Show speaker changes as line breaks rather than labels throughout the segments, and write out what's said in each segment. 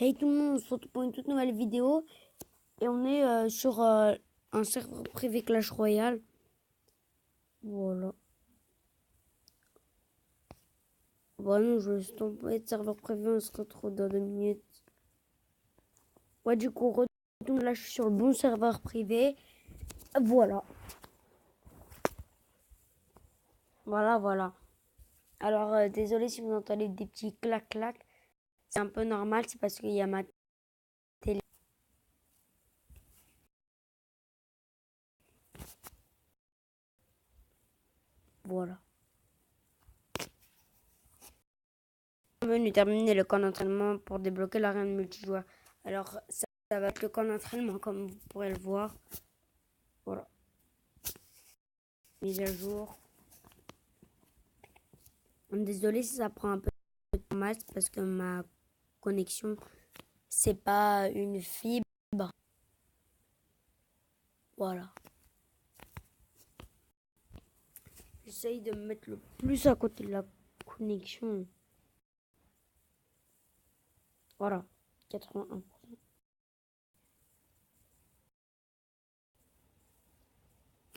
Hey tout le monde, on se retrouve pour une toute nouvelle vidéo et on est sur un serveur privé Clash Royale. Voilà. Bon, je vais tomber de serveur privé, on se retrouve dans 2 minutes. Ouais, du coup, retourne là, je suis sur le bon serveur privé. Voilà. Voilà. Alors, désolé si vous entendez des petits clac-clac. C'est un peu normal, c'est parce qu'il y a ma télé. Voilà. On va nous terminer le camp d'entraînement pour débloquer l'arène multijoueur. Alors, ça va être le camp d'entraînement, comme vous pourrez le voir. Voilà. Mise à jour. Désolée si ça prend un peu de temps parce que ma connexion, c'est pas une fibre. Voilà. J'essaye de me mettre le plus à côté de la connexion. Voilà. 81%.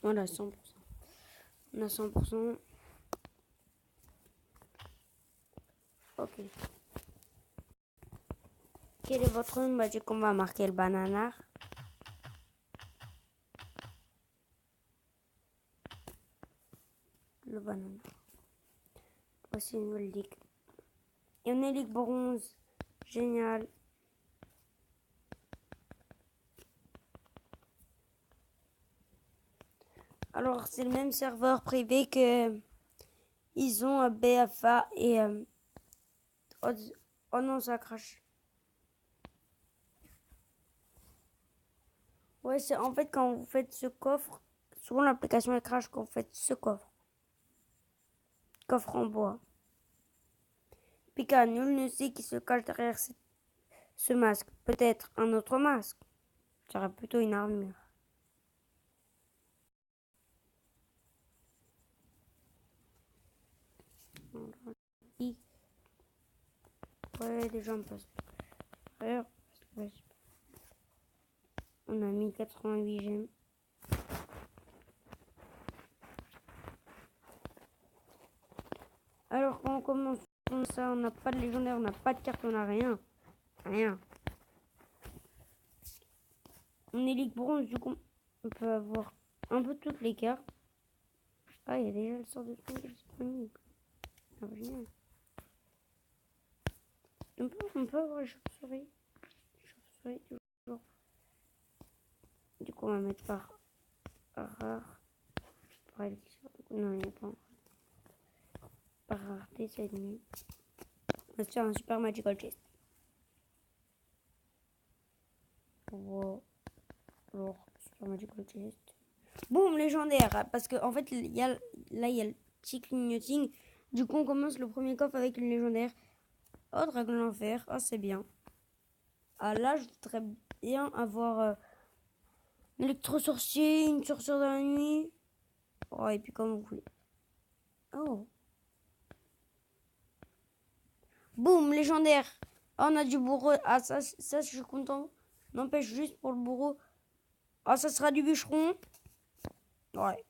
Voilà, 100%. On a 100%. Ok. Quel est votre nom? Bah, du coup, on va marquer le banana. Le banana. Voici une nouvelle ligue. Et on est ligue bronze. Génial. Alors, c'est le même serveur privé que ils ont BFA et oh non, ça crache. Ouais, c'est en fait quand vous faites ce coffre, souvent l'application elle crache quand vous faites ce coffre. Coffre en bois. Pika, nul ne sait qui se cache derrière ce masque. Peut-être un autre masque. Ça serait plutôt une armure. Ouais, déjà on passe. On a mis 88 gemmes. Alors quand on commence ça, on n'a pas de légendaire, on n'a pas de carte, on n'a rien. Rien. On est ligue bronze, du coup on peut avoir un peu toutes les cartes. Ah, il y a déjà le sort de son qui est disponible. Ah, génial. On peut avoir les chauves-souris. Chauve-souris, toujours. Du coup, on va mettre par rare. Non, il n'y a pas. Par rareté, c'est mieux. On va se faire un super magical chest. Voilà. Alors, super magical chest. Boum, légendaire. Parce qu'en fait, là, il y a le petit clignoting. Du coup, on commence le premier coffre avec une légendaire. Oh, dragon l'enfer. Oh, c'est bien. Ah, là, je voudrais bien avoir électro-sorcier, une sorcière de la nuit. Oh, et puis comme vous voulez. Oh. Boum, légendaire. Oh, on a du bourreau. Ah, ça, je suis content. N'empêche, juste pour le bourreau. Ah, ça sera du bûcheron. Ouais.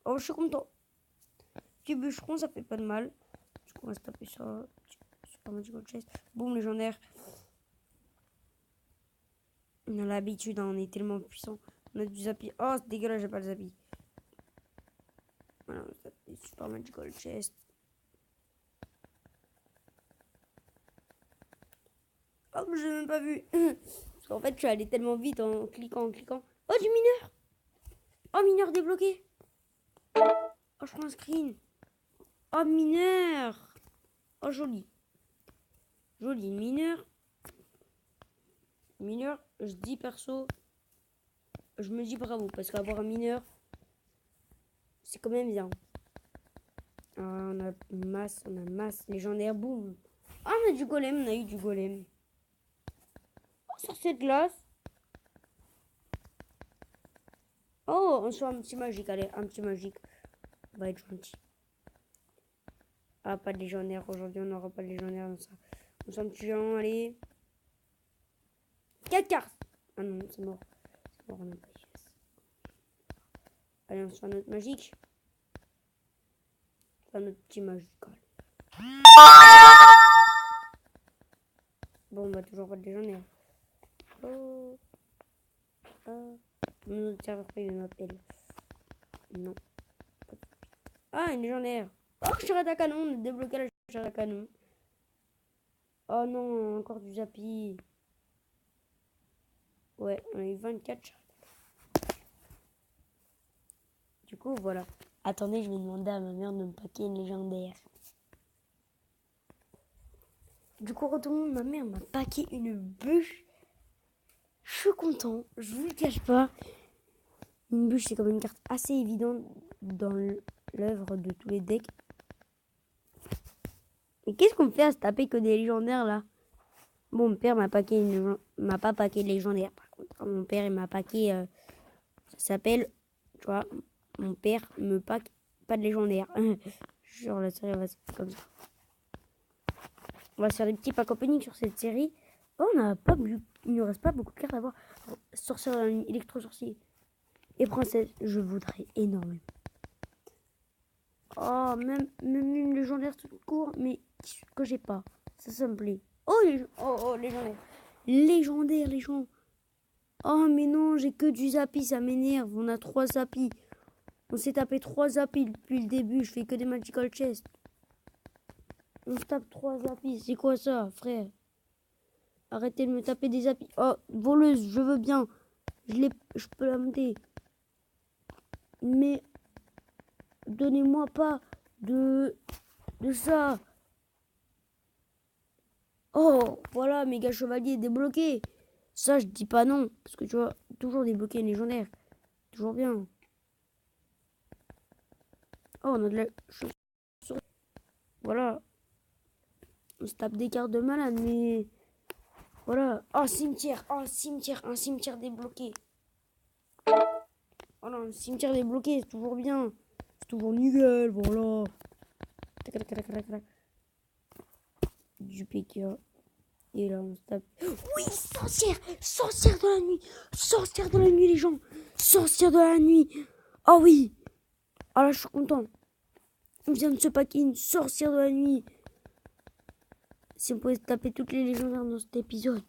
Oh, je suis content. Du bûcheron, ça fait pas de mal. Du coup, on va se taper ça. Super magical chest. Boum, légendaire. On a l'habitude, hein, on est tellement puissant. On a du zappy. Oh, c'est dégueulasse, j'ai pas le zappy. Voilà, on va se taper super magical chest. Oh, mais j'ai même pas vu. Parce qu'en fait, je suis allé tellement vite en cliquant. Oh, du mineur. Oh, mineur débloqué. Oh, je prends un screen. Oh, mineur. Oh, joli. Joli, mineur. Mineur, je dis perso, je me dis bravo. Parce qu'avoir un mineur, c'est quand même bien. Ah, on a masse légendaire, boum. Ah, on a du golem, on a eu du golem. Oh, sur cette glace. Oh, on soit un petit magique, allez, un petit magique. On va être gentil. Ah, pas de légendaire. Aujourd'hui, on n'aura pas de légendaire dans ça. On soit un petit géant, allez. 4 cartes. Ah non, c'est mort. C'est mort, on n'a pas eu. Allez, on se fait un autre magique. Un autre petit magical. Bon, on va toujours pas de légendaire. Oh. Mon autre serveur il m'appelle. Non. Ah, une légendaire. Oh, charrette à canon. On a débloqué la charrette à canon. Oh non, encore du Zappy. Ouais, on a eu 24 charrettes. Du coup, voilà. Attendez, je vais demander à ma mère de me paquer une légendaire. Du coup, retournons, ma mère m'a paqué une bûche. Je suis content, je vous le cache pas. Une bûche, c'est comme une carte assez évidente dans l'œuvre de tous les decks. Mais qu'est-ce qu'on fait à se taper que des légendaires là? Bon, mon père m'a pas paqué de légendaire. Par contre, mon père il m'a paqué. Ça s'appelle, tu vois, mon père me pack pas de légendaire. Genre la série va se faire comme ça. On va se faire des petits packs opening sur cette série. Oh, il ne reste pas beaucoup de cartes à voir. Sorcière de la nuit, électro-sorcier et princesse, je voudrais énormément. Oh, même une légendaire tout court, mais que j'ai pas. Ça me plaît. Oh, légendaire. Légendaire, les gens. Oh, mais non, j'ai que du Zappy, ça m'énerve. On a 3 Zappy. On s'est tapé 3 Zappy depuis le début. Je fais que des Magical Chest. On se tape 3 Zappy. C'est quoi ça, frère? Arrêtez de me taper des Zappy. Oh, voleuse, je veux bien. Je peux la monter. Mais donnez-moi pas de ça. Oh, voilà, méga chevalier débloqué. Ça, je dis pas non. Parce que tu vois, toujours débloquer une légendaire. Toujours bien. Oh, on a de la chance. Voilà. On se tape des cartes de malade, mais... Voilà. Oh, cimetière. Oh, cimetière. Un cimetière débloqué. Oh non, un cimetière débloqué, c'est toujours bien. C'est toujours nickel, voilà. Du PK. Et là, on se tape... Oui, sorcière. Sorcière de la nuit. Sorcière de la nuit, les gens. Sorcière de la nuit. Oh oui. Ah là, je suis content. On vient de se paquer une sorcière de la nuit. Si on pouvait taper toutes les légendaires dans cet épisode.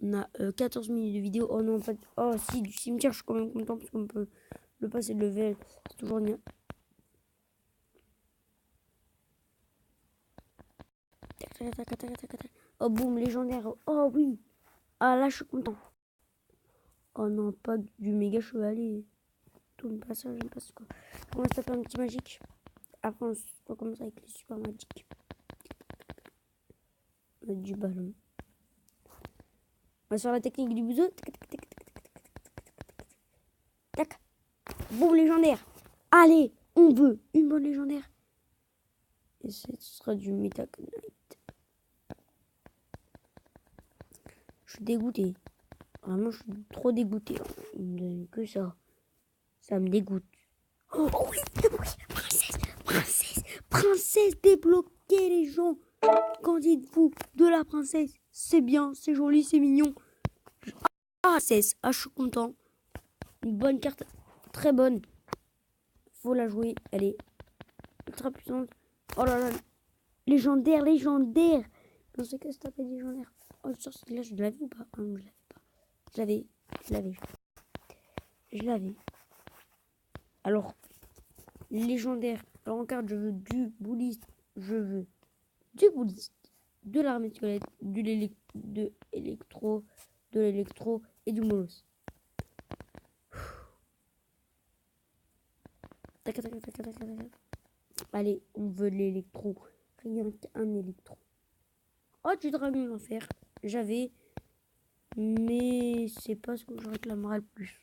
On a 14 minutes de vidéo. Oh non, pas... Oh si, du cimetière, je suis quand même content parce qu'on peut le passer de level. C'est toujours bien. Oh boum, légendaire. Oh oui. Ah là, je suis content. Oh non, pas du méga chevalier. Tout le passage, j'aime pas ce quoi. On va se taper un petit magique. Après, on va commencer avec les super magiques. Du ballon. On va faire la technique du bouseau. Tac. Boum, légendaire. Allez, on veut une bonne légendaire. Et ce sera du Metaconite. Je suis dégoûté. Vraiment, je suis trop dégoûté. Il me donne que ça. Ça me dégoûte. Oh oui, oui, princesse débloquée, les gens. Qu'en dites-vous de la princesse? C'est bien, c'est joli, c'est mignon. Ah, princesse, ah, je suis content. Une bonne carte, très bonne. Faut la jouer, elle est ultra puissante. Oh là là, légendaire. Je sais que c'est tapé légendaire. Oh, là, je l'avais ou pas? Ah, non, je l'avais pas. Je l'avais. Alors, légendaire. Alors en carte, je veux du bouliste. De l'armée squelette, de l'électro et du molos. Allez, on veut l'électro. Rien qu'un électro. Oh, du dragon d'enfer. J'avais. Mais c'est pas ce que je réclamerais le plus.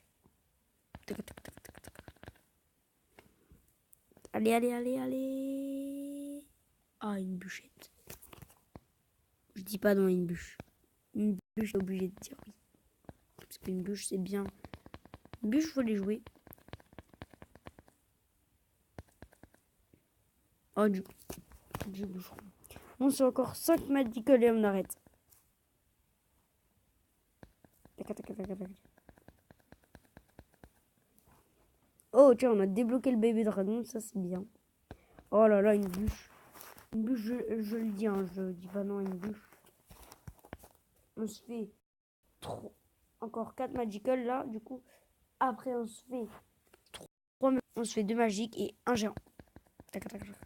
Allez. Ah, une bûchette. Je dis pas non, une bûche. Une bûche, j'ai obligé de dire oui. Parce qu'une bûche, c'est bien. Une bûche, faut les jouer. Oh, du bûcheron. Bon, c'est encore 5 magical et on arrête. Tac, tac, tac, tac, tac. Oh, tiens, on a débloqué le bébé dragon, ça c'est bien. Oh là là, une bûche. Une bûche, je le dis, hein, je dis pas non, une bûche. On se fait encore 4 magical là, du coup. Après, on se fait 3, on se fait 2 magiques et un géant. Tac, tac, tac.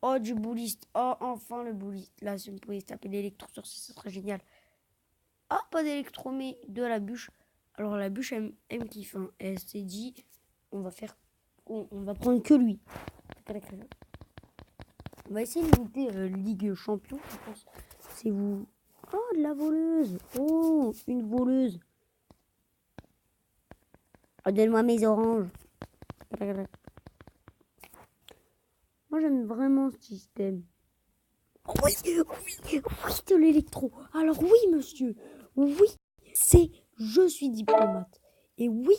Oh, du bouliste. Oh, enfin le bouliste. Là, si on pouvait se taper l'électro sur ça, ce serait génial. Ah, pas d'électro, mais de la bûche. Alors, la bûche, elle me kiffe. Hein. Elle s'est dit, on va prendre que lui. On va essayer de monter Ligue Champion, je pense. C'est vous. Oh, de la voleuse. Oh, une voleuse. Oh, donne-moi mes oranges. Moi, j'aime vraiment ce système. Oh, oui, oui, oui, de l'électro. Alors oui, monsieur. Oui, je suis diplomate. Et oui,